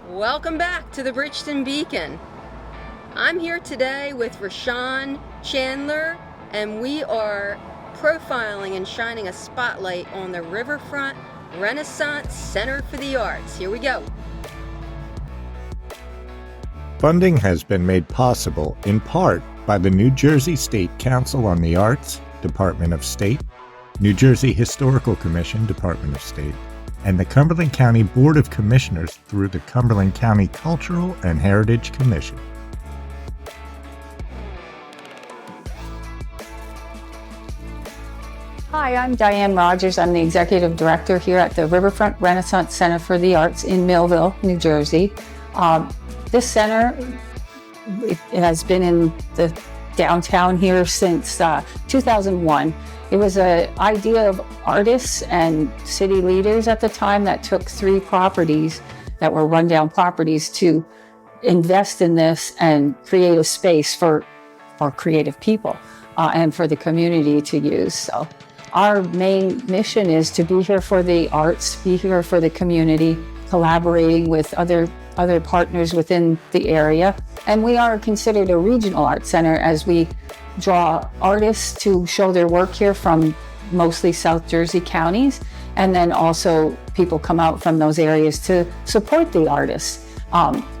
Welcome back to the Bridgeton Beacon. I'm here today with Rashawn Chandler, and we are profiling and shining a spotlight on the Riverfront Renaissance Center for the Arts. Here we go. Funding has been made possible in part by the New Jersey State Council on the Arts, Department of State, New Jersey Historical Commission, Department of State, and the Cumberland County Board of Commissioners through the Cumberland County Cultural and Heritage Commission. Hi, I'm Diane Rogers. I'm the Executive Director here at the Riverfront Renaissance Center for the Arts in Millville, New Jersey. This center it has been in the downtown here since 2001. It was an idea of artists and city leaders at the time that took 3 properties that were rundown properties to invest in this and create a space for creative people and for the community to use. So our main mission is to be here for the arts, be here for the community, collaborating with other partners within the area. And we are considered a regional art center as we draw artists to show their work here from mostly South Jersey counties. And then also people come out from those areas to support the artists.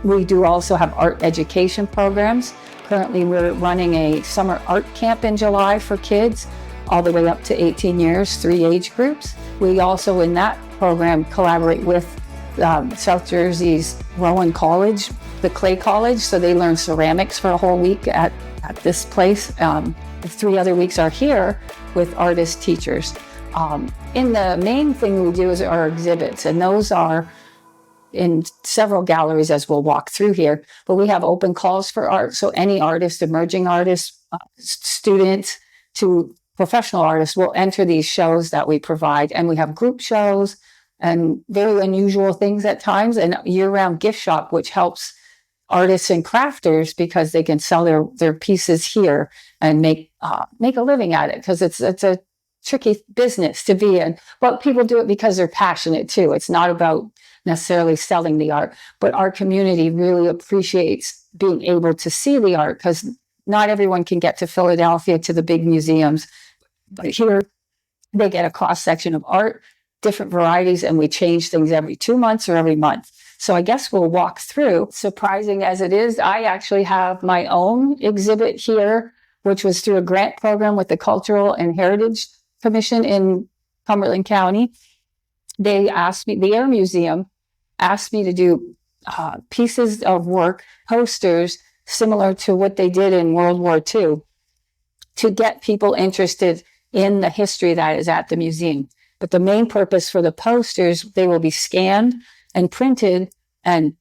We do also have art education programs. Currently, we're running a summer art camp in July for kids all the way up to 18 years, 3 age groups. We also, in that program, collaborate with South Jersey's Rowan College, the Clay College, so they learn ceramics for a whole week at this place. The 3 other weeks are here with artist teachers. In the main thing we do is our exhibits, and those are in several galleries as we'll walk through here, but we have open calls for art, so any artist, emerging artists, students to professional artists will enter these shows that we provide, and we have group shows and very unusual things at times, and year-round gift shop, which helps artists and crafters because they can sell their pieces here and make a living at it, because it's a tricky business to be in, but people do it because they're passionate too. It's not about necessarily selling the art, but our community really appreciates being able to see the art, because not everyone can get to Philadelphia to the big museums, but here they get a cross-section of art, different varieties, and we change things every 2 months or every month. So I guess we'll walk through. Surprising as it is, I actually have my own exhibit here, which was through a grant program with the Cultural and Heritage Commission in Cumberland County. They asked me, the Air Museum asked me to do pieces of work, posters, similar to what they did in World War II, to get people interested in the history that is at the museum. But the main purpose for the posters, they will be scanned and printed and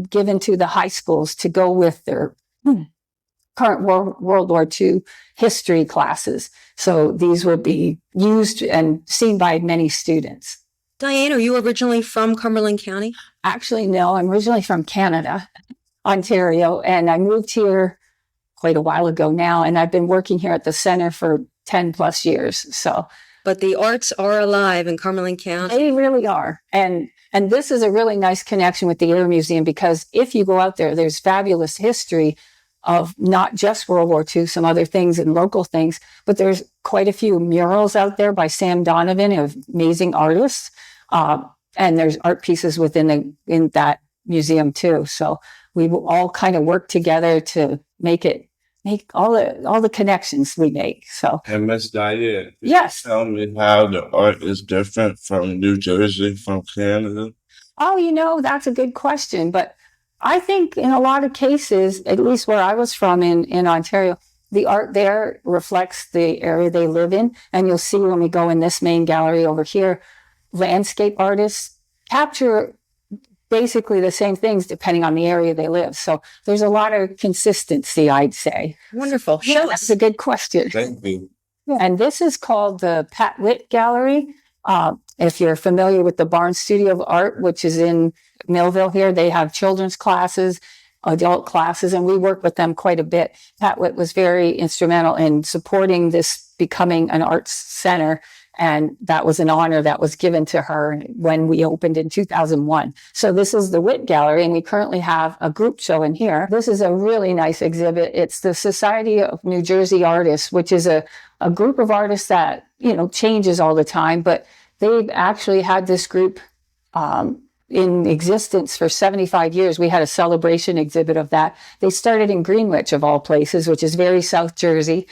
given to the high schools to go with their current World War II history classes. So these will be used and seen by many students. Diane, are you originally from Cumberland County? Actually, no, I'm originally from Canada, Ontario, and I moved here quite a while ago now, and I've been working here at the center for 10 plus years. So, but the arts are alive in Cumberland County. They really are. And this is a really nice connection with the Air Museum, because if you go out there, there's fabulous history of not just World War II, some other things and local things, but there's quite a few murals out there by Sam Donovan, of amazing artists. And there's art pieces in that museum too. So we will all kind of work together to make all the connections we make. So. And Miss Diane, yes, tell me how the art is different from New Jersey, from Canada. Oh, that's a good question. But I think in a lot of cases, at least where I was from in Ontario, the art there reflects the area they live in. And you'll see when we go in this main gallery over here, landscape artists capture basically the same things depending on the area they live. So there's a lot of consistency, I'd say. Wonderful. Yeah, that's a good question. Thank you. And this is called the Pat Witt Gallery. If you're familiar with the Barnes Studio of Art, which is in Millville here, they have children's classes, adult classes, and we work with them quite a bit. Pat Witt was very instrumental in supporting this becoming an arts center And that was an honor that was given to her when we opened in 2001. So this is the Witt Gallery, and we currently have a group show in here. This is a really nice exhibit. It's the Society of New Jersey Artists, which is a group of artists that, changes all the time, but they've actually had this group in existence for 75 years. We had a celebration exhibit of that. They started in Greenwich, of all places, which is very South Jersey.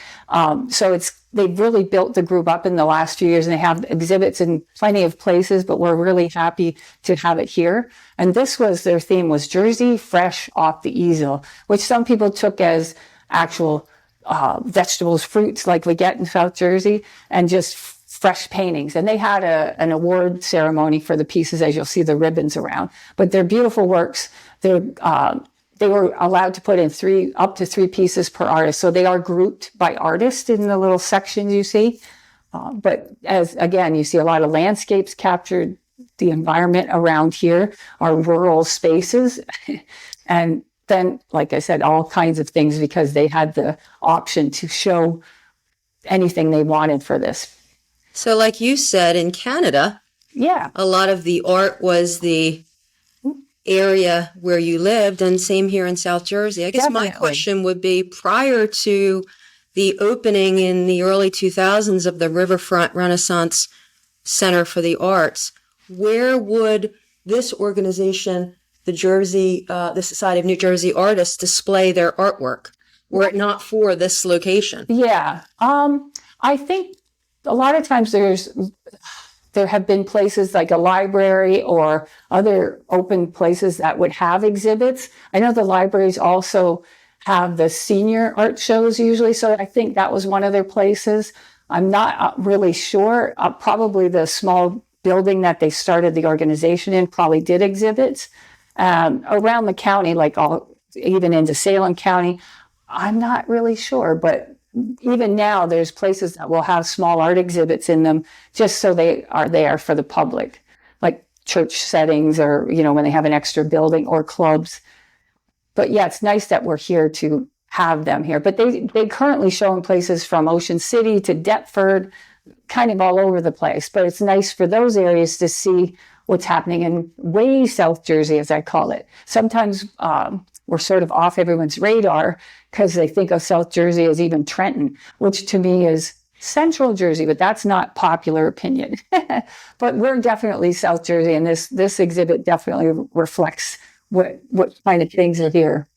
So they've really built the group up in the last few years, and they have exhibits in plenty of places, but we're really happy to have it here. And their theme was Jersey fresh off the easel, which some people took as actual vegetables, fruits like we get in South Jersey, and just fresh paintings. And they had an award ceremony for the pieces, as you'll see the ribbons around. But they're beautiful works. They were allowed to put in up to three pieces per artist. So they are grouped by artist in the little sections you see. But you see a lot of landscapes captured. The environment around here are rural spaces. And then, like I said, all kinds of things, because they had the option to show anything they wanted for this. So like you said, in Canada, a lot of the art was the area where you lived, and same here in South Jersey. I guess Definitely. My question would be, prior to the opening in the early 2000s of the Riverfront Renaissance Center for the Arts, where would this organization, the Society of New Jersey Artists, display their artwork, were it not for this location? Yeah. I think a lot of times there have been places like a library or other open places that would have exhibits. I know the libraries also have the senior art shows usually, so I think that was one of their places. I'm not really sure. Probably the small building that they started the organization in probably did exhibits. Around the county, even into Salem County, I'm not really sure, but even now, there's places that will have small art exhibits in them, just so they are there for the public, like church settings, or, when they have an extra building, or clubs. But yeah, it's nice that we're here to have them here. But they currently show in places from Ocean City to Deptford, kind of all over the place. But it's nice for those areas to see what's happening in way South Jersey, as I call it. Sometimes we're sort of off everyone's radar because they think of South Jersey as even Trenton, which to me is Central Jersey, but that's not popular opinion. But we're definitely South Jersey, and this exhibit definitely reflects what kind of things are here.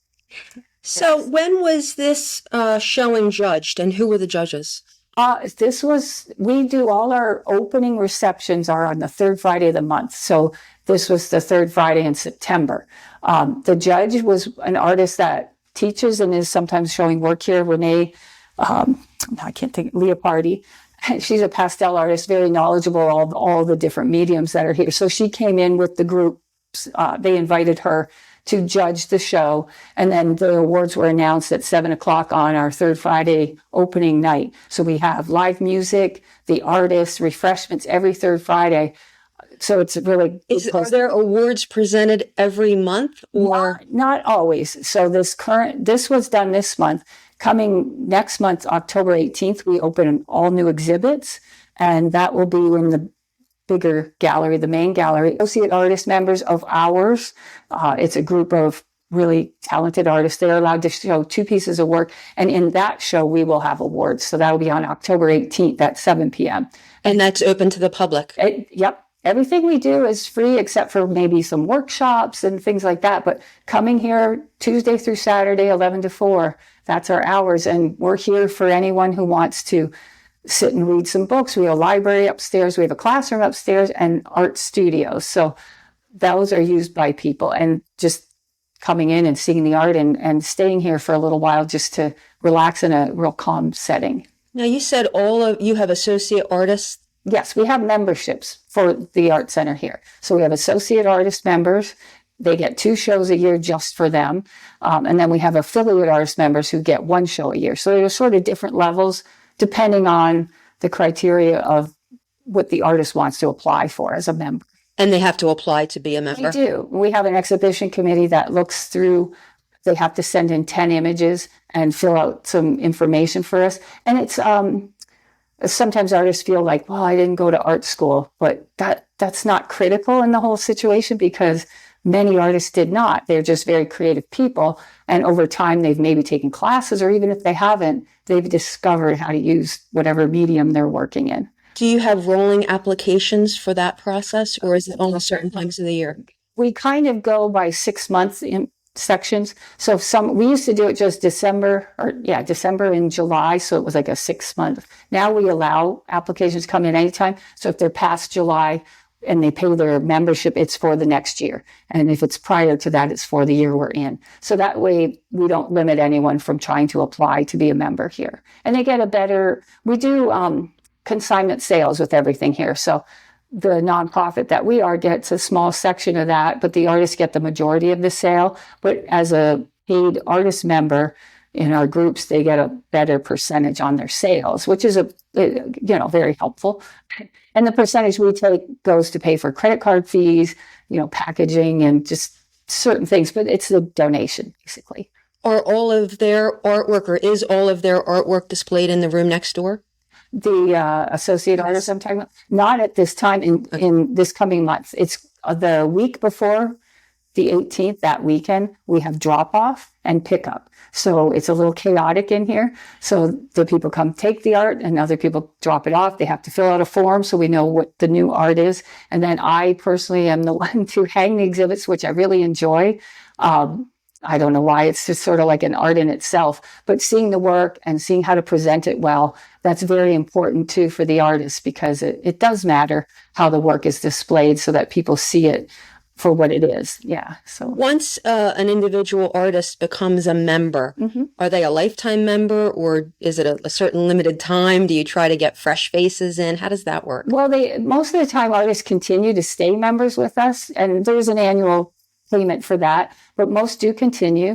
So when was this showing judged, and who were the judges? We do all our opening receptions are on the third Friday of the month. So this was the third Friday in September. The judge was an artist that teaches and is sometimes showing work here, Renee, I can't think, Leopardi. She's a pastel artist, very knowledgeable of all the different mediums that are here. So she came in with the group. They invited her to judge the show, and then the awards were announced at 7:00 on our third Friday opening night. So we have live music, the artists, refreshments every third Friday. So it's really Are there awards presented every month, or not always? So this was done this month. Coming next month, October 18th, we open all new exhibits, and that will be in the bigger gallery, the main gallery. Associate artist members of ours, it's a group of really talented artists. They're allowed to show 2 pieces of work, and in that show we will have awards. So that will be on October 18th at 7 p.m. And that's open to the public? Yep. Everything we do is free except for maybe some workshops and things like that. But coming here Tuesday through Saturday, 11 to 4, that's our hours. And we're here for anyone who wants to sit and read some books. We have a library upstairs. We have a classroom upstairs and art studios. So those are used by people. And just coming in and seeing the art and staying here for a little while just to relax in a real calm setting. Now, you said you have associate artists. Yes, we have memberships for the Art Center here. So we have associate artist members. They get 2 shows a year just for them. And then we have affiliate artist members who get 1 show a year. So there are sort of different levels depending on the criteria of what the artist wants to apply for as a member. And they have to apply to be a member? We do. We have an exhibition committee that looks through. They have to send in 10 images and fill out some information for us. And it's sometimes artists feel like, well, I didn't go to art school, but that's not critical in the whole situation because many artists did not. They're just very creative people. And over time, they've maybe taken classes, or even if they haven't, they've discovered how to use whatever medium they're working in. Do you have rolling applications for that process, or is it only certain times of the year? We kind of go by 6 months in sections. So we used to do it just December and July. So it was like a 6 month. Now we allow applications come in anytime. So if they're past July and they pay their membership, it's for the next year. And if it's prior to that, it's for the year we're in. So that way we don't limit anyone from trying to apply to be a member here. And they get we do consignment sales with everything here. So the nonprofit that we are gets a small section of that, but the artists get the majority of the sale. But as a paid artist member in our groups, they get a better percentage on their sales, which is very helpful. And the percentage we take goes to pay for credit card fees, packaging and just certain things, but it's a donation basically. Are all of their artwork, or is all of their artwork displayed in the room next door? The associate artists I'm talking about, not at this time in this coming month. It's the week before the 18th, that weekend, we have drop off and pickup. So it's a little chaotic in here. So the people come take the art and other people drop it off. They have to fill out a form so we know what the new art is. And then I personally am the one to hang the exhibits, which I really enjoy. I don't know why, it's just sort of like an art in itself, but seeing the work and seeing how to present it well, that's very important too for the artist, because it does matter how the work is displayed so that people see it for what it is. Yeah. So once an individual artist becomes a member, are they a lifetime member, or is it a certain limited time? Do you try to get fresh faces in? How does that work? Well, most of the time artists continue to stay members with us, and there's an annual payment for that, but most do continue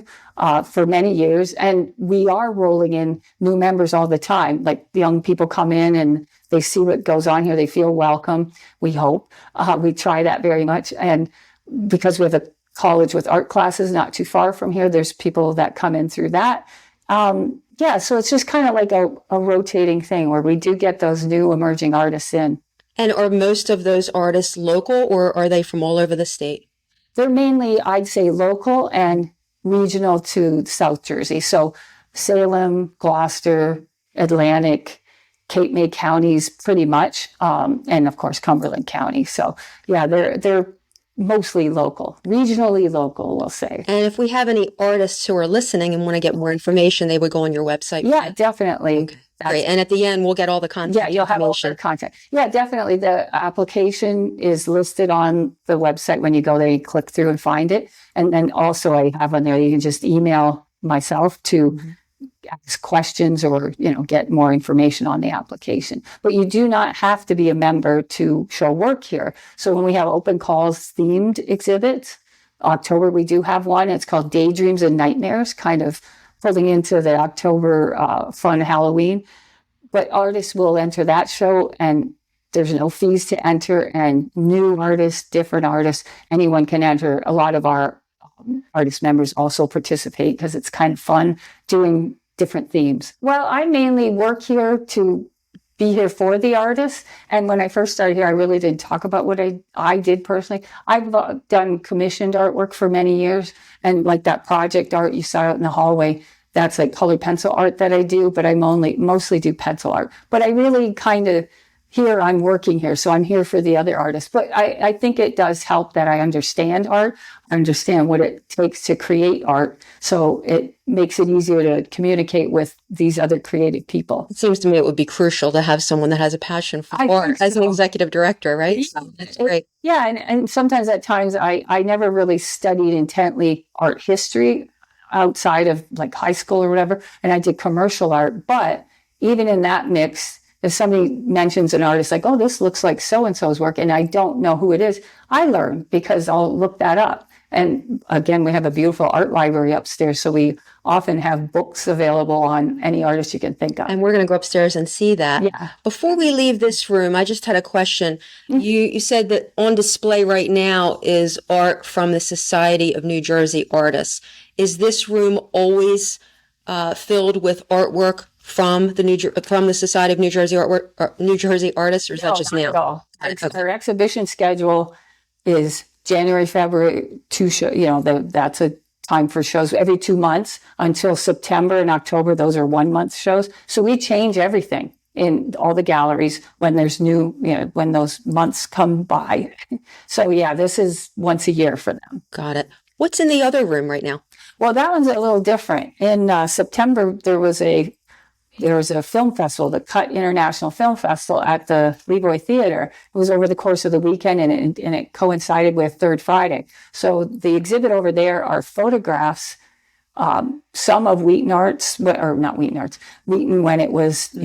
for many years. And we are rolling in new members all the time. Like young people come in and they see what goes on here. They feel welcome, we hope. We try that very much. And because we have a college with art classes not too far from here, there's people that come in through that. So it's just kind of like a rotating thing where we do get those new emerging artists in. And are most of those artists local, or are they from all over the state? They're mainly, I'd say, local and regional to South Jersey. So Salem, Gloucester, Atlantic, Cape May counties, pretty much, and of course Cumberland County. So yeah, they're mostly local, regionally local, we'll say. And if we have any artists who are listening and want to get more information, they would go on your website. Yeah, definitely. Okay. Great. And at the end, we'll get all the content. Yeah, you'll have all the content. Yeah, definitely. The application is listed on the website. When you go there, you click through and find it. And then also I have on there, you can just email myself to ask questions or, get more information on the application. But you do not have to be a member to show work here. So when we have open calls themed exhibits, October, we do have one. It's called Daydreams and Nightmares, kind of pulling into the October fun Halloween. But artists will enter that show, and there's no fees to enter, and new artists, different artists, anyone can enter. A lot of our artist members also participate because it's kind of fun doing different themes. Well, I mainly work here to be here for the artists. And when I first started here, I really didn't talk about what I did personally. I've done commissioned artwork for many years. And like that project art you saw out in the hallway, that's like colored pencil art that I do, but I mostly do pencil art. But I really I'm working here, so I'm here for the other artists. But I think it does help that I understand art, I understand what it takes to create art, so it makes it easier to communicate with these other creative people. It seems to me it would be crucial to have someone that has a passion for art as an executive director, right? Yeah. So that's great. Yeah, and sometimes at times I never really studied intently art history outside of like high school or whatever, and I did commercial art. But even in that mix, if somebody mentions an artist like, oh, this looks like so-and-so's work, and I don't know who it is, I learn because I'll look that up. And again, we have a beautiful art library upstairs, so we often have books available on any artist you can think of. And we're going to go upstairs and see that. Yeah. Before we leave this room, I just had a question. You said that on display right now is art from the Society of New Jersey Artists. Is this room always filled with artwork from the Society of New Jersey New Jersey Artists, or is that just not now? at all. Okay. Our exhibition schedule is January, February, 2 show. That's a time for shows every 2 months until September and October. Those are 1 month shows. So we change everything in all the galleries when there's new, when those months come by. So yeah, this is once a year for them. Got it. What's in the other room right now? Well, that one's a little different. In September, there was a film festival, the Cut International Film Festival at the Leroy Theater. It was over the course of the weekend, and it coincided with Third Friday. So the exhibit over there are photographs, some of Wheaton Arts, or not Wheaton Arts, Wheaton when it was,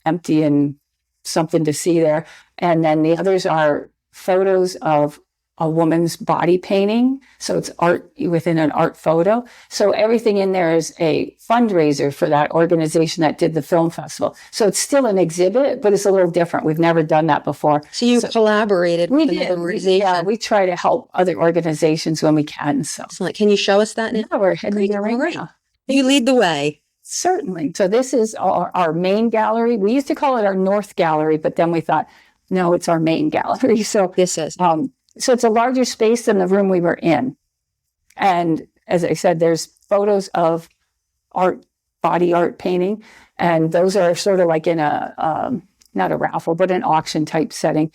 empty and something to see there. And then the others are photos of a woman's body painting. So it's art within an art photo. So everything in there is a fundraiser for that organization that did the film festival. So it's still an exhibit, but it's a little different. We've never done that before. So you collaborated with another organization? Yeah, we try to help other organizations when we can. So excellent. Can you show us that now? Yeah, we're heading there right now. You lead the way. Certainly. So this is our main gallery. We used to call it our North Gallery, but then we thought, no, it's our main gallery. So this is. So it's a larger space than the room we were in. And as I said, there's photos of art, body art painting. And those are sort of like in a, not a raffle, but an auction type setting.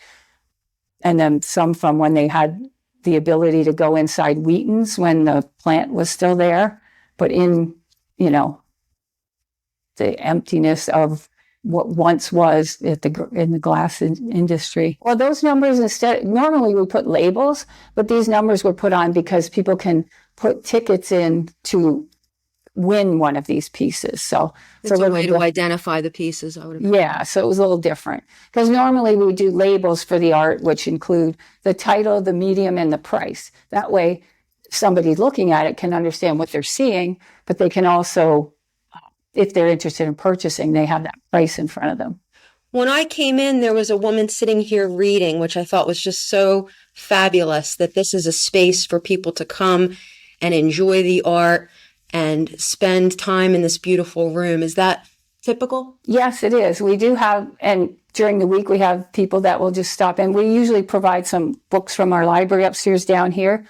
And then some from when they had the ability to go inside Wheaton's when the plant was still there, but in, the emptiness of what once was in the glass industry. Well, those numbers normally we put labels, but these numbers were put on because people can put tickets in to win one of these pieces. So it's a way to identify the pieces. I would imagine. Yeah, so it was a little different because normally we do labels for the art, which include the title, the medium, and the price. That way, somebody looking at it can understand what they're seeing, but they can also, if they're interested in purchasing, they have that price in front of them. When I came in, there was a woman sitting here reading, which I thought was just so fabulous, that this is a space for people to come and enjoy the art and spend time in this beautiful room. Is that typical? Yes, it is. We do have, and during the week we have people that will just stop in. We usually provide some books from our library upstairs down here.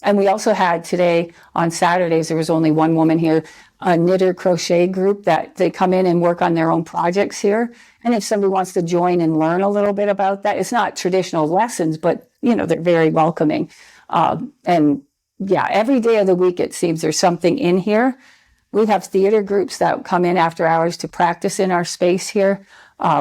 And we also had today on Saturdays, there was only one woman here, a knitter crochet group that they come in and work on their own projects here. And if somebody wants to join and learn a little bit about that, it's not traditional lessons, but they're very welcoming. And yeah, every day of the week, it seems there's something in here. We have theater groups that come in after hours to practice in our space here.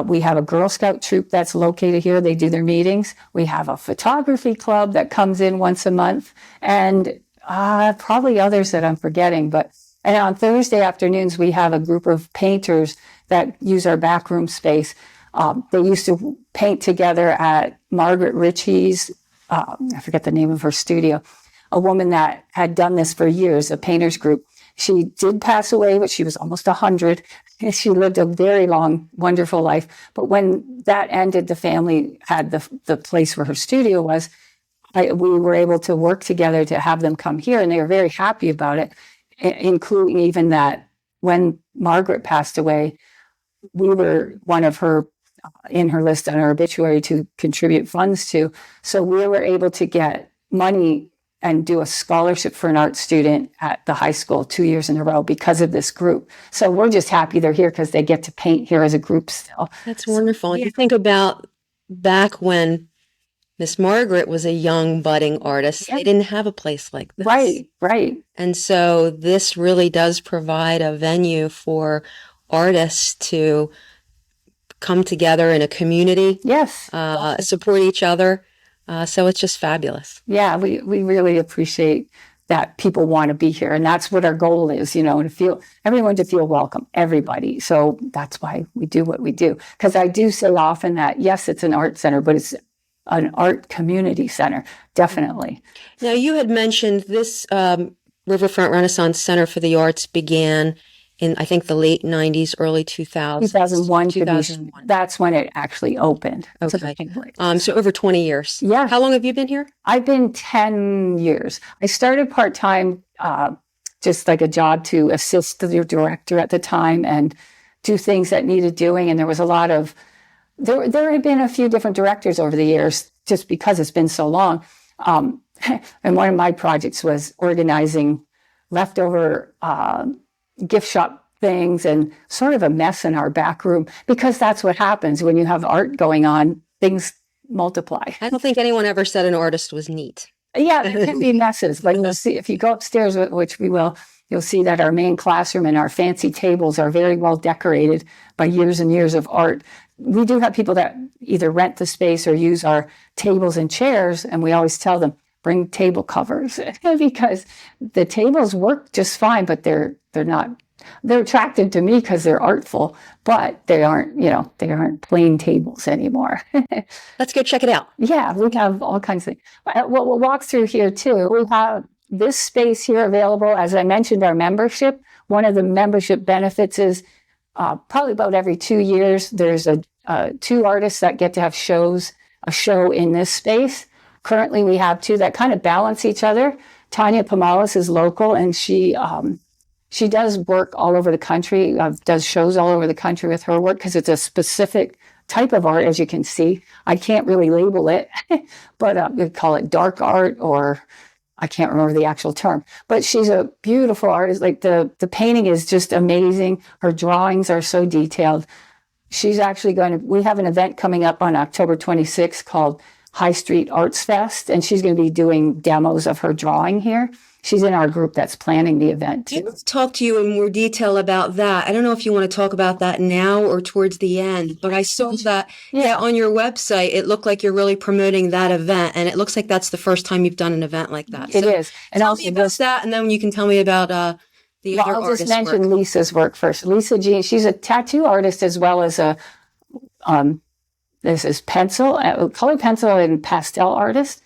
We have a Girl Scout troop that's located here. They do their meetings. We have a photography club that comes in once a month, and probably others that I'm forgetting. And on Thursday afternoons, we have a group of painters that use our backroom space. They used to paint together at Margaret Ritchie's, I forget the name of her studio, a woman that had done this for years, a painters group. She did pass away, but she was almost 100. And she lived a very long, wonderful life. But when that ended, the family had the place where her studio was. We were able to work together to have them come here, and they were very happy about it, including even that when Margaret passed away, we were one of her in her list on her obituary to contribute funds to. So we were able to get money and do a scholarship for an art student at the high school 2 years in a row because of this group. So we're just happy they're here because they get to paint here as a group still. That's wonderful. And you think about back when Miss Margaret was a young budding artist, they didn't have a place like this. Right. And so this really does provide a venue for artists to come together in a community. Yes. Support each other. So it's just fabulous. Yeah, we really appreciate that people want to be here. And that's what our goal is, everyone to feel welcome, everybody. So that's why we do what we do. Because I do say often that, yes, it's an art center, but it's an art community center, definitely. Now, you had mentioned this Riverfront Renaissance Center for the Arts began in, I think, the late 90s, early 2000s. 2001. That's when it actually opened. Okay. So over 20 years. Yeah. How long have you been here? I've been 10 years. I started part-time, just like a job to assist the director at the time. And do things that needed doing. And there was a lot of, there had been a few different directors over the years just because it's been so long. And one of my projects was organizing leftover gift shop things and sort of a mess in our back room, because that's what happens when you have art going on, things multiply. I don't think anyone ever said an artist was neat. Yeah, there can be messes. Like you'll see, if you go upstairs, which we will, you'll see that our main classroom and our fancy tables are very well decorated by years and years of art. We do have people that either rent the space or use our tables and chairs, and we always tell them, bring table covers, because the tables work just fine, but they're attractive to me because they're artful, but they aren't plain tables anymore. Let's go check it out. Yeah, we have all kinds of things. We'll walk through here too. We have this space here available. As I mentioned, our membership. One of the membership benefits is probably about every 2 years, there's two artists that get to have a show in this space. Currently, we have two that kind of balance each other. Tanya Pomalis is local, and she does work all over the country, does shows all over the country with her work, because it's a specific type of art, as you can see. I can't really label it, but we call it dark art, or I can't remember the actual term. But she's a beautiful artist. Like the painting is just amazing. Her drawings are so detailed. She's actually we have an event coming up on October 26th called High Street Arts Fest, and she's going to be doing demos of her drawing here. She's in our group that's planning the event. Let's talk to you in more detail about that. I don't know if you want to talk about that now or towards the end, but I saw that on your website, it looked like you're really promoting that event, and it looks like that's the first time you've done an event like that. It is. And tell me about that, and then you can tell me about the other I'll artist's just mention work. Lisa's work first. Lisa Jean, she's a tattoo artist as well as a this is color pencil and pastel artist.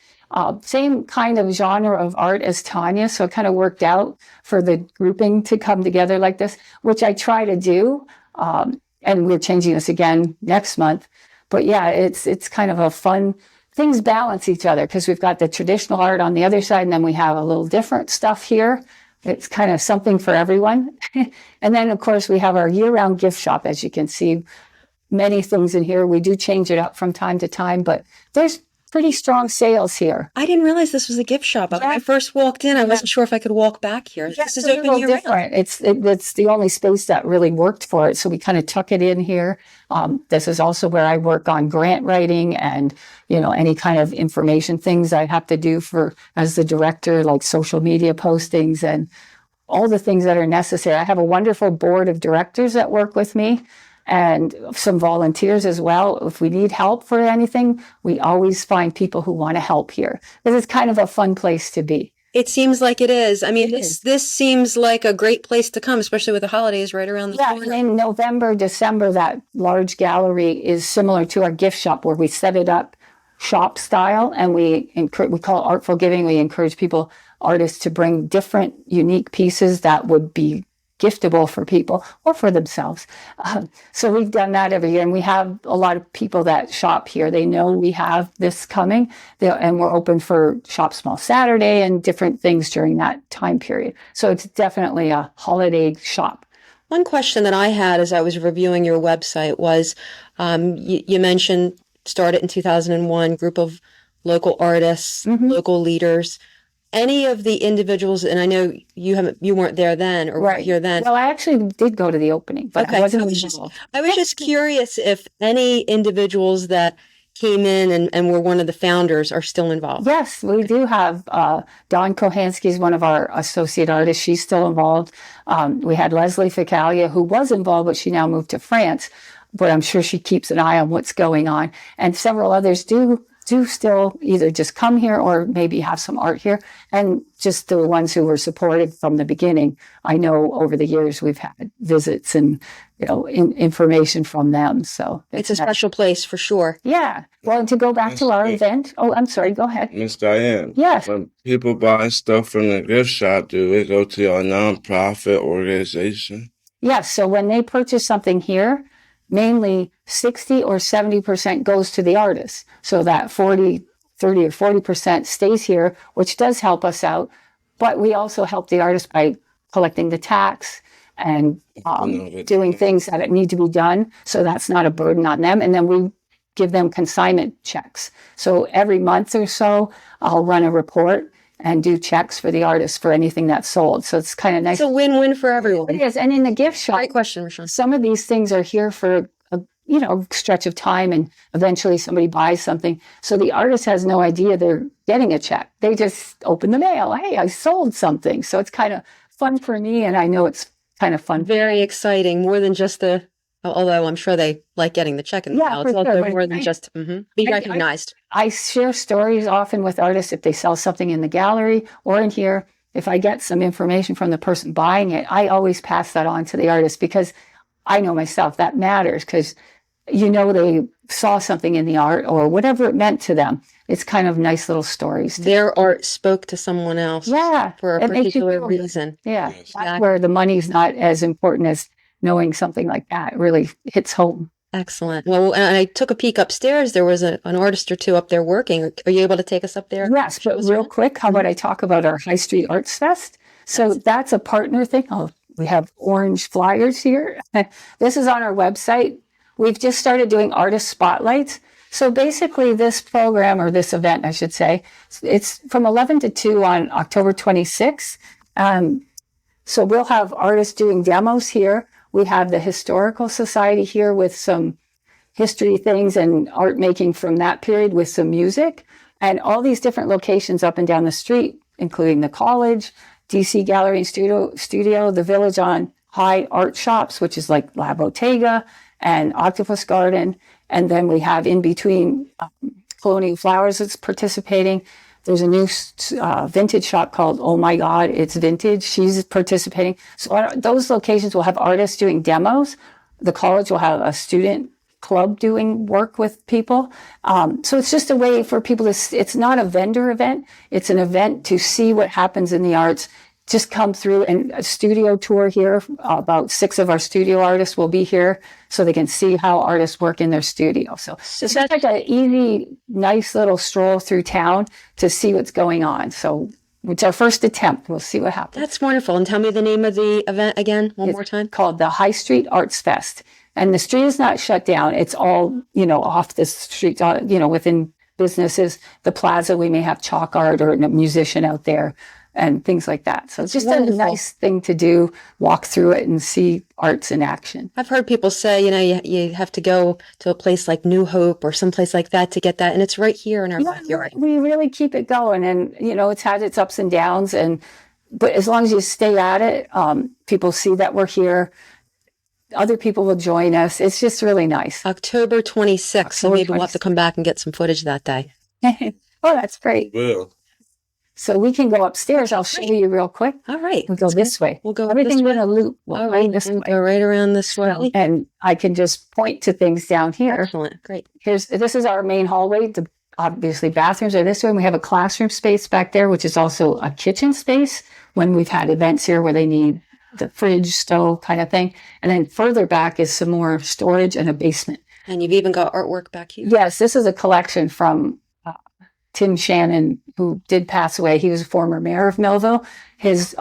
Same kind of genre of art as Tanya, so it kind of worked out for the grouping to come together like this, which I try to do. And we're changing this again next month. But yeah, it's kind of a fun, things balance each other, because we've got the traditional art on the other side, and then we have a little different stuff here. It's kind of something for everyone. And then, of course, we have our year-round gift shop, as you can see. Many things in here. We do change it up from time to time, but there's pretty strong sales here. I didn't realize this was a gift shop. When I first walked in, I wasn't sure if I could walk back here. Yeah, this is open year round. It's the only space that really worked for it, so we kind of tuck it in here. This is also where I work on grant writing and any kind of information things I have to do as the director, like social media postings and all the things that are necessary. I have a wonderful board of directors that work with me, and some volunteers as well. If we need help for anything, we always find people who want to help here, because it's kind of a fun place to be. It seems like it is. I mean, this seems like a great place to come, especially with the holidays right around the corner. Yeah, in November, December, that large gallery is similar to our gift shop, where we set it up shop style, and we call it Artful Giving. We encourage artists to bring different, unique pieces that would be giftable for people or for themselves. So we've done that every year, and we have a lot of people that shop here. They know we have this coming, and we're open for Shop Small Saturday and different things during that time period. So it's definitely a holiday shop. One question that I had as I was reviewing your website was, you mentioned started in 2001, group of local artists, local leaders. Any of the individuals, and I know you weren't there then or weren't here then. Well, I actually did go to the opening, but I wasn't involved. I was just curious if any individuals that came in and were one of the founders are still involved. Yes, we do have Dawn Kohansky is one of our associate artists. She's still involved. We had Leslie Ficalia, who was involved, but she now moved to France. But I'm sure she keeps an eye on what's going on. And several others do still either just come here or maybe have some art here. And just the ones who were supported from the beginning, I know over the years we've had visits and information from them. So it's a special place for sure. Yeah. Well, and to go back to our event. Oh, I'm sorry. Go ahead. Miss Diane. Yes. When people buy stuff from the gift shop, do it go to your nonprofit organization? Yes. So when they purchase something here, mainly 60 or 70% goes to the artist. So that 30 or 40% stays here, which does help us out. But we also help the artist by collecting the tax. and doing things that need to be done. So that's not a burden on them. And then we give them consignment checks. So every month or so, I'll run a report and do checks for the artists for anything that's sold. So it's kind of nice. It's a win-win for everyone. Yes, and in the gift shop, Great question, Rashawn. some of these things are here for a stretch of time, and eventually somebody buys something. So the artist has no idea they're getting a check. They just open the mail. Hey, I sold something. So it's kind of fun for me, and I know it's kind of fun. Very exciting, more than just although I'm sure they like getting the check in the mail. It's also more than just be recognized. I share stories often with artists if they sell something in the gallery or in here. If I get some information from the person buying it, I always pass that on to the artist, because I know myself that matters, because they saw something in the art or whatever it meant to them. It's kind of nice little stories. Their art spoke to someone else for a particular reason. Yeah, that's where the money's not as important as knowing something like that. It really hits home. Excellent. Well, and I took a peek upstairs. There was an artist or two up there working. Are you able to take us up there? Yes, but real quick, how about I talk about our High Street Arts Fest? So that's a partner thing. We have orange flyers here. This is on our website. We've just started doing artist spotlights. So basically this program, or this event, I should say, it's from 11 to 2 on October 26th. So we'll have artists doing demos here. We have the Historical Society here with some history things and art making from that period with some music, and all these different locations up and down the street, including the college, DC Gallery and Studio, the Village on High Art Shops, which is like La Bottega and Octopus Garden. And then we have in between Colonial Flowers that's participating. There's a new vintage shop called Oh My God, It's Vintage. She's participating. So those locations will have artists doing demos. The college will have a student club doing work with people. So it's just a way for people to, it's not a vendor event. It's an event to see what happens in the arts. Just come through, and a studio tour here. About 6 of our studio artists will be here so they can see how artists work in their studio. So it's just like an easy, nice little stroll through town to see what's going on. So it's our first attempt. We'll see what happens. That's wonderful. And tell me the name of the event again, one more time. It's called the High Street Arts Fest. And the street is not shut down. It's all, off the street, within businesses. The plaza, we may have chalk art or a musician out there and things like that. So it's just wonderful. A nice thing to do, walk through it and see arts in action. I've heard people say, you have to go to a place like New Hope or someplace like that to get that. And it's right here in our backyard. We really keep it going. And, it's had its ups and downs. But as long as you stay at it, people see that we're here. Other people will join us. It's just really nice. October 26th. So maybe we'll have to come back and get some footage that day. Oh, that's great. Well. So we can go upstairs. I'll show you real quick. All right. We'll go this way. We'll go everything this way. In a loop. All right. Go right around this way. And I can just point to things down here. Excellent. Great. This is our main hallway. Obviously bathrooms are this way. And we have a classroom space back there, which is also a kitchen space when we've had events here where they need the fridge, stove kind of thing. And then further back is some more storage and a basement. And you've even got artwork back here. Yes, this is a collection from Tim Shannon, who did pass away. He was a former mayor of Millville. His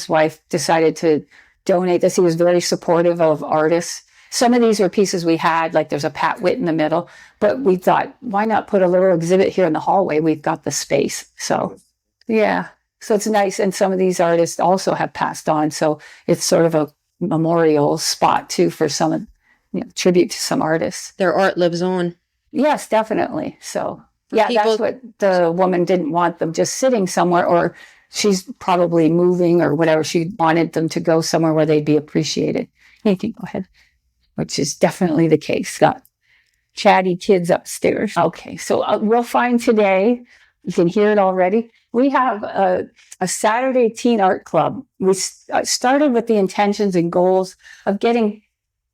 wife decided to donate this. He was very supportive of artists. Some of these are pieces we had, like there's a Pat Witt in the middle, but we thought, why not put a little exhibit here in the hallway? We've got the space. So, yeah. So it's nice. And some of these artists also have passed on. So it's sort of a memorial spot too for some, tribute to some artists. Their art lives on. Yes, definitely. So that's what the woman didn't want them just sitting somewhere, or she's probably moving or whatever. She wanted them to go somewhere where they'd be appreciated. You can go ahead, which is definitely the case. Got chatty kids upstairs. Okay, so we'll find today. You can hear it already. We have a Saturday teen art club. We started with the intentions and goals of getting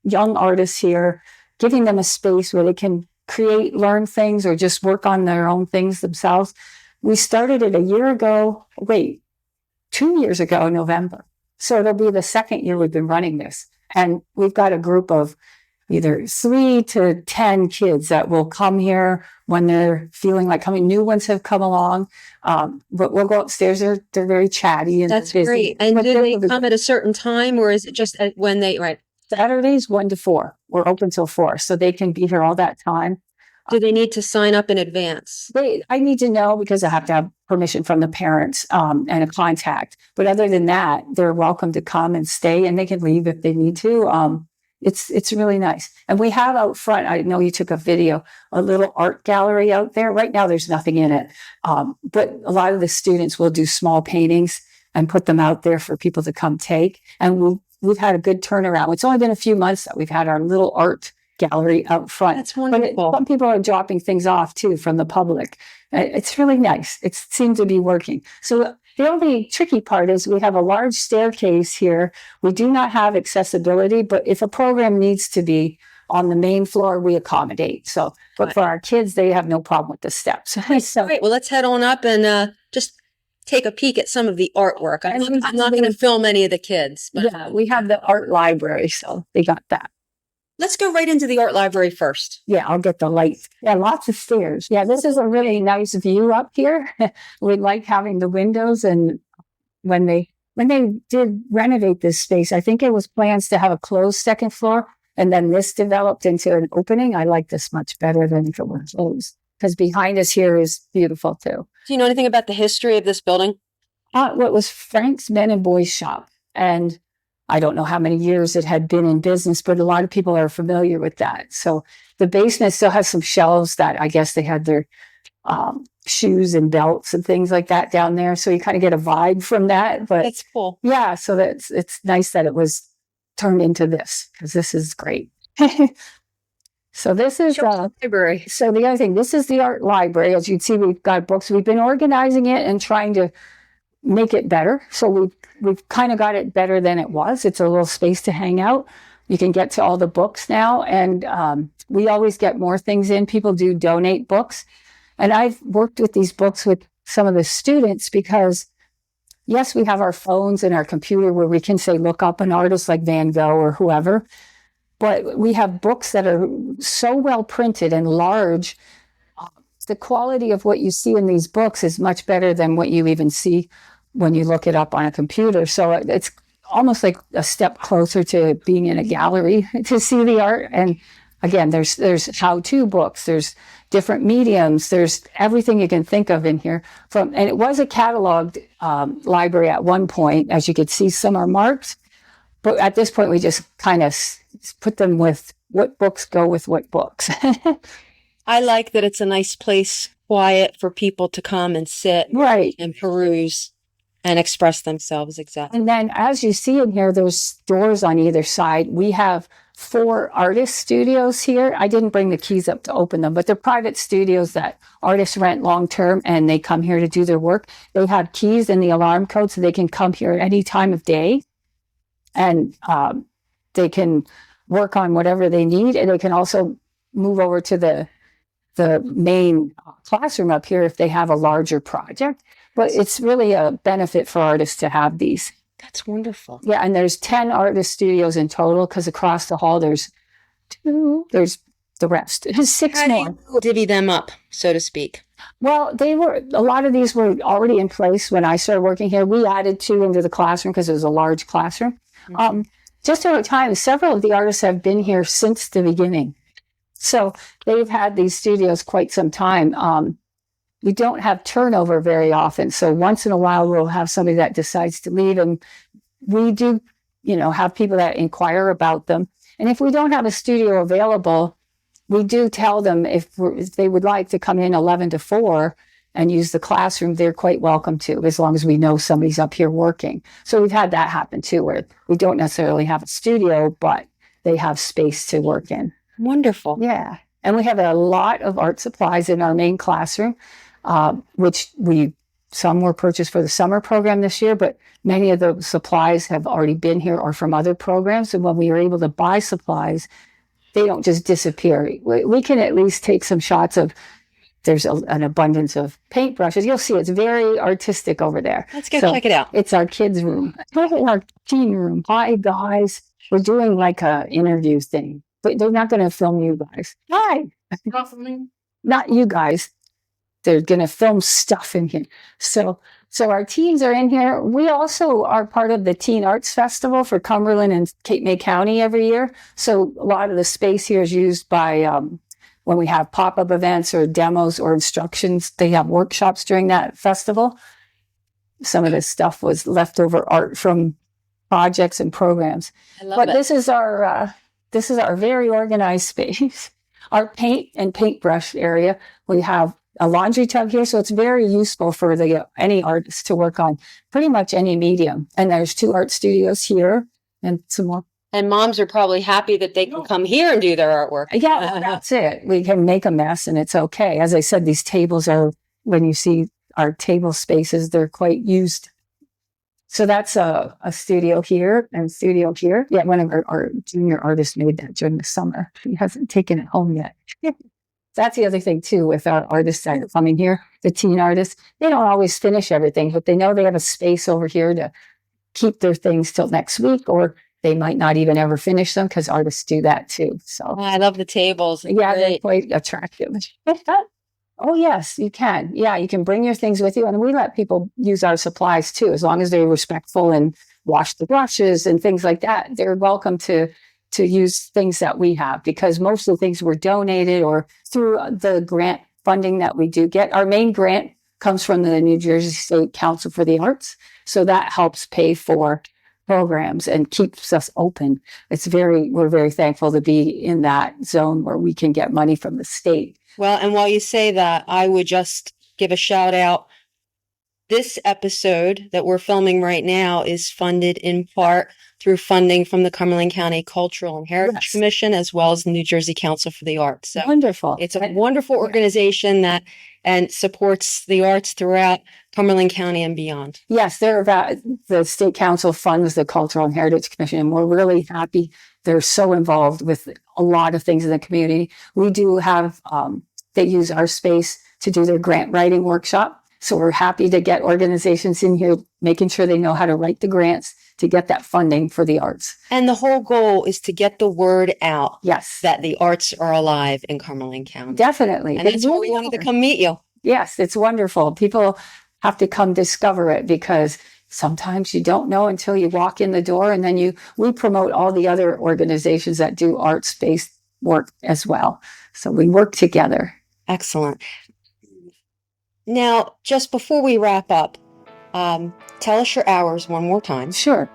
young artists here, giving them a space where they can create, learn things, or just work on their own things themselves. We started it 2 years ago, November. So it'll be the second year we've been running this. And we've got a group of, either 3 to 10 kids that will come here when they're feeling like coming. New ones have come along. But we'll go upstairs. They're very chatty and That's busy. great. And But do they they're- come at a certain time, or is it just when they, right? Saturdays 1 to 4. We're open till 4, so they can be here all that time. Do they need to sign up in advance? I need to know because I have to have permission from the parents and a contact. But other than that, they're welcome to come and stay, and they can leave if they need to. It's really nice. And we have out front, I know you took a video, a little art gallery out there. Right now, there's nothing in it. But a lot of the students will do small paintings and put them out there for people to come take. And we've had a good turnaround. It's only been a few months that we've had our little art gallery out front. That's wonderful. But some people are dropping things off too from the public. It's really nice. It seems to be working. So the only tricky part is we have a large staircase here. We do not have accessibility, but if a program needs to be on the main floor, we accommodate. So, but for our kids, they have no problem with the steps. So, Great. Well, let's head on up and just take a peek at some of the artwork. I'm not going to film any of the kids, but yeah, we have the art library, so they got that. let's go right into the art library first. Yeah, I'll get the light. Yeah, lots of stairs. Yeah, this is a really nice view up here. We like having the windows, and when they did renovate this space, I think it was plans to have a closed second floor, and then this developed into an opening. I like this much better than if it were closed, because behind us here is beautiful too. Do you know anything about the history of this building? What was Frank's Men and Boys Shop, and I don't know how many years it had been in business, but a lot of people are familiar with that. So the basement still has some shelves that I guess they had their shoes and belts and things like that down there. So you kind of get a vibe from that. But That's cool. yeah, so it's nice that it was turned into this, because this is great. So this is library. so the other thing, this is the art library. As you can see, we've got books. We've been organizing it and trying to make it better. So we've kind of got it better than it was. It's a little space to hang out. You can get to all the books now, and we always get more things in. People do donate books. And I've worked with these books with some of the students because, yes, we have our phones and our computer where we can say, look up an artist like Van Gogh or whoever. But we have books that are so well printed and large. The quality of what you see in these books is much better than what you even see when you look it up on a computer. So it's almost like a step closer to being in a gallery to see the art. And again, there's how-to books, there's different mediums, there's everything you can think of in here. And it was a cataloged library at one point. As you could see, some are marked. But at this point, we just kind of put them with what books go with what books. I like that it's a nice place, quiet for people to come and sit Right. and peruse and express themselves. Exactly. And then as you see in here, there's doors on either side. We have 4 artist studios here. I didn't bring the keys up to open them, but they're private studios that artists rent long-term, and they come here to do their work. They have keys and the alarm code, so they can come here at any time of day. And they can work on whatever they need, and they can also move over to the main classroom up here if they have a larger project. But it's really a benefit for artists to have these. That's wonderful. Yeah, and there's 10 artist studios in total, because across the hall there's 2. There's the rest. There's 6 How do more. you divvy them up, so to speak? Well, a lot of these were already in place when I started working here. We added 2 into the classroom because it was a large classroom. Mm-hmm. Just over time, several of the artists have been here since the beginning. So they've had these studios quite some time. We don't have turnover very often. So once in a while, we'll have somebody that decides to leave. And we do, have people that inquire about them. And if we don't have a studio available, we do tell them if they would like to come in 11 to 4 and use the classroom, they're quite welcome to, as long as we know somebody's up here working. So we've had that happen too, where we don't necessarily have a studio, but they have space to work in. Wonderful. Yeah. And we have a lot of art supplies in our main classroom, which some were purchased for the summer program this year, but many of the supplies have already been here or from other programs. And when we are able to buy supplies, they don't just disappear. We can at least take some shots of, there's an abundance of paintbrushes. You'll see it's very artistic over there. Let's go check it out. It's our kids' room. Our teen room. Hi, guys. We're doing like a interview thing. but they're not going to film you guys. Hi. Not for me. Not you guys. They're going to film stuff in here. So our teens are in here. We also are part of the Teen Arts Festival for Cumberland and Cape May County every year. So a lot of the space here is used by, when we have pop-up events or demos or instructions, they have workshops during that festival. Some of this stuff was leftover art from projects and programs. I love But it. this is our very organized space. Our paint and paintbrush area. We have a laundry tub here, so it's very useful for any artist to work on pretty much any medium. And there's 2 art studios here and some more. And moms are probably happy that they can come here and do their artwork. Yeah, that's it. We can make a mess and it's okay. As I said, these tables are, when you see our table spaces, they're quite used. So that's a studio here and studio here. Yeah, one of our junior artists made that during the summer. He hasn't taken it home yet. That's the other thing too with our artists that are coming here, the teen artists. They don't always finish everything, but they know they have a space over here to keep their things till next week, or they might not even ever finish them because artists do that too. So I love the tables. yeah, they're Great. quite attractive. Oh yes, you can. Yeah, you can bring your things with you, and we let people use our supplies too, as long as they're respectful and wash the brushes and things like that. They're welcome to use things that we have, because most of the things were donated or through the grant funding that we do get. Our main grant comes from the New Jersey State Council for the Arts, so that helps pay for programs and keeps us open. We're very thankful to be in that zone where we can get money from the state. Well, and while you say that, I would just give a shout out. This episode that we're filming right now is funded in part through funding from the Cumberland County Cultural and Heritage Yes. Commission, as well as the New Jersey Council for the Arts. So Wonderful. it's a wonderful organization that and supports the arts throughout Cumberland County and beyond. Yes, the State Council funds the Cultural and Heritage Commission, and we're really happy. They're so involved with a lot of things in the community. We do have, they use our space to do their grant writing workshop. So we're happy to get organizations in here, making sure they know how to write the grants to get that funding for the arts. And the whole goal is to get the word out Yes, that the arts are alive in Cumberland County. definitely. And that's why we wanted to come meet you. Yes, it's wonderful. People have to come discover it, because sometimes you don't know until you walk in the door, and then we promote all the other organizations that do arts-based work as well. So we work together. Excellent. Now, just before we wrap up, tell us your hours one more time. Sure.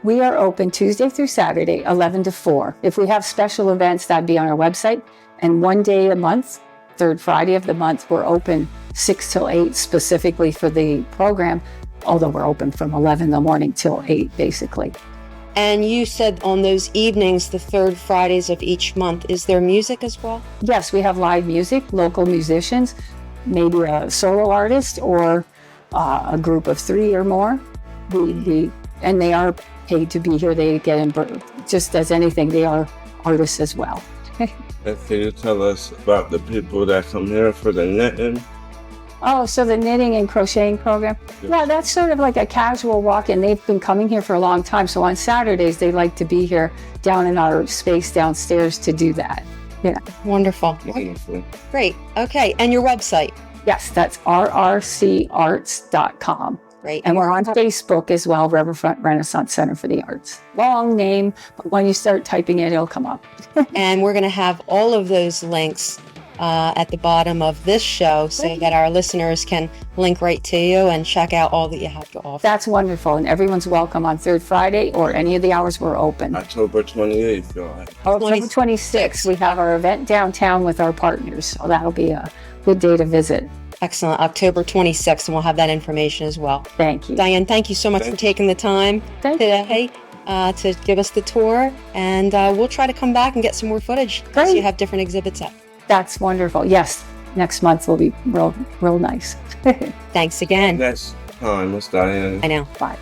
We are open Tuesday through Saturday, 11 to 4. If we have special events, that'd be on our website. And one day a month, third Friday of the month, we're open 6 till 8 specifically for the program, although we're open from 11 in the morning till 8, basically. And you said on those evenings, the third Fridays of each month, is there music as well? Yes, we have live music, local musicians, maybe a solo artist or a group of 3 or more. And they are paid to be here. They get in, just as anything, they are artists as well. And can you tell us about the people that come here for the knitting? Oh, so the knitting and crocheting program. Yeah, that's sort of like a casual walk-in. They've been coming here for a long time. So on Saturdays, they like to be here down in our space downstairs to do that. Yeah. Wonderful. Wonderful. Great. Okay. And your website? Yes, that's rrcarts.com. Great. And we're on Facebook as well, Riverfront Renaissance Center for the Arts. Long name, but when you start typing it, it'll come up. And we're going to have all of those links at the bottom of this show so that our listeners can link right to you and check out all that you have to offer. That's wonderful. And everyone's welcome on third Friday or any of the hours we're open. October 28th, y'all. October 26th, we have our event downtown with our partners. So that'll be a good day to visit. Excellent. October 26th, and we'll have that information as well. Thank you. Diane, thank you so much for taking the time today to give us the tour. And we'll try to come back and get some more footage so Great. you have different exhibits up. That's wonderful. Yes, next month will be real nice. Thanks again. Next time, Miss Diane. I know. Bye.